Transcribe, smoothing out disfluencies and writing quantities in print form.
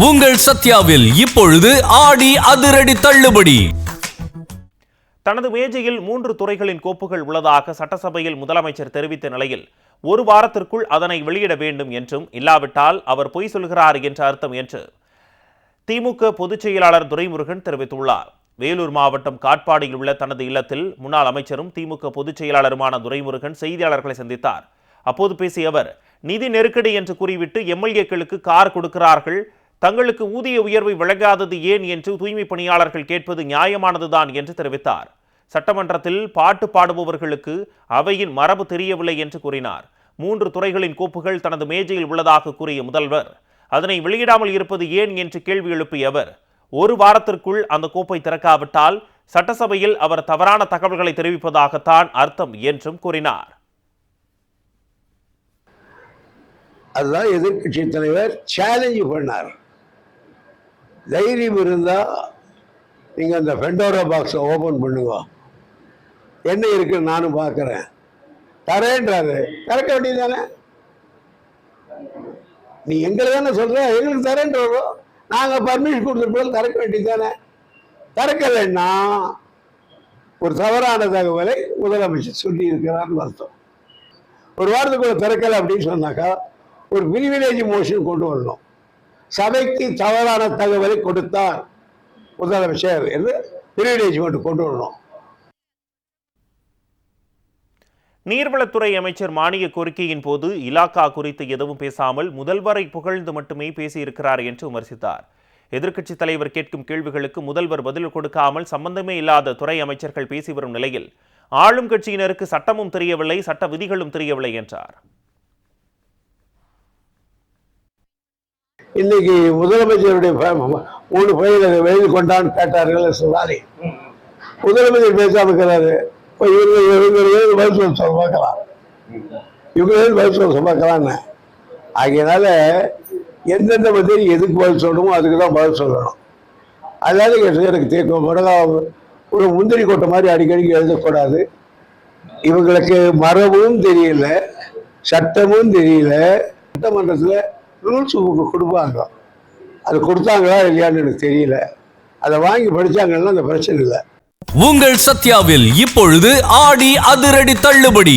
உங்கள் சத்யாவில் இப்பொழுது ஆடி அதிரடி தள்ளுபடி. தனது மேஜையில் 3 துறைகளின் கோப்புகள் உள்ளதாக சட்டசபையில் முதலமைச்சர் தெரிவித்த நிலையில் ஒரு வாரத்திற்குள் அதனை வெளியிட வேண்டும் என்றும், இல்லாவிட்டால் அவர் பொய் சொல்கிறார் என்ற அர்த்தம் என்று திமுக பொதுச் செயலாளர் துரைமுருகன் தெரிவித்துள்ளார். வேலூர் மாவட்டம் காட்பாடியில் உள்ள தனது இல்லத்தில் முன்னாள் அமைச்சரும் திமுக பொதுச் செயலாளருமான துரைமுருகன் செய்தியாளர்களை சந்தித்தார். அப்போது பேசிய அவர், நிதி நெருக்கடி என்று கூறிவிட்டு எம்எல்ஏக்களுக்கு கார் கொடுக்கிறார்கள், தங்களுக்கு ஊதிய உயர்வை வழங்காதது ஏன் என்று தூய்மை பணியாளர்கள் கேட்பது நியாயமானதுதான் என்று தெரிவித்தார். சட்டமன்றத்தில் பாட்டு பாடுபவர்களுக்கு அவையின் மரபு தெரியவில்லை என்று கூறினார். 3 துறைகளின் கோப்புகள் தனது மேஜையில் உள்ளதாக கூறிய முதல்வர், அதனை வெளியிடாமல் இருப்பது ஏன் என்று கேள்வி எழுப்பிய அவர், ஒரு வாரத்திற்குள் அந்த கோப்பை திறக்காவிட்டால் சட்டசபையில் அவர் தவறான தகவல்களை தெரிவிப்பதாகத்தான் அர்த்தம் என்றும் கூறினார். அதுதான் எதிர்கட்சி தலைவர் சேலஞ்சு பண்ணார். தைரியம் இருந்தா நீங்க அந்த பெண்டோரா பாக்ஸை ஓபன் பண்ணுங்க, என்ன இருக்குன்னு நானும் பார்க்கிறேன், தரேன்றாரு. திறக்க வேண்டியதானே? நீ எங்களை தானே சொல்ற, எங்களுக்கு தரேன்றோ, நாங்க பர்மிஷன் கொடுத்துருப்போம், திறக்க வேண்டியதானே? திறக்கலைன்னா ஒரு தவறான தகவலை முதலமைச்சர் சொல்லி இருக்கிறார்னு அர்த்தம். ஒரு வாரத்துக்குள்ள திறக்கலை அப்படின்னு சொன்னாக்கா ஒரு பிரிவிலேஜ் மோஷன் கொண்டு வரணும். சபைக்கு தவறான தகவலை கொடுத்தார் முதலமைச்சர் என்று பிரிவிலேஜ் கொண்டு வரணும். நீர்வளத்துறை அமைச்சர் மானிய கோரிக்கையின் போது இலாக்கா குறித்து எதுவும் பேசாமல் முதல்வரை புகழ்ந்து மட்டுமே பேசியிருக்கிறார் என்று விமர்சித்தார். எதிர்க்கட்சித் தலைவர் கேட்கும் கேள்விகளுக்கு முதல்வர் பதில் கொடுக்காமல் சம்பந்தமே இல்லாத துறை அமைச்சர்கள் பேசி வரும் நிலையில் ஆளும் கட்சியினருக்கு சட்டமும் தெரியவில்லை, சட்ட விதிகளும் தெரியவில்லை என்றார். இன்னைக்கு முதலமைச்சருடைய 3 ஃபைல் எழுதி கொண்டான்னு கேட்டார்கள் சொன்னாலே, முதலமைச்சர் பேசாம இருக்கிறாரு. இவங்க பதில் சொல்ல பார்க்கலாம், இவங்க பதில் சொல்ல பார்க்கலான்னு. ஆகையினால எந்தெந்த பற்றி எதுக்கு பதில் சொல்லணுமோ அதுக்கு தான் பதில் சொல்லணும். அதனால எனக்கு தேக்கம் ஒரு முந்திரி கொட்டை மாதிரி அடிக்கடிக்கு எழுதக்கூடாது. இவங்களுக்கு மரபும் தெரியல, சட்டமும் தெரியல. சட்டமன்றத்தில் ரூல்ஸ் புக்கு கொடுப்பாங்க, அது கொடுத்தாங்களா இல்லையான்னு எனக்கு தெரியல. அதை வாங்கி படிச்சாங்கன்னா அந்த பிரச்சனை இல்லை. உங்கள் சத்யாவில் இப்பொழுது ஆடி அதிரடி தள்ளுபடி.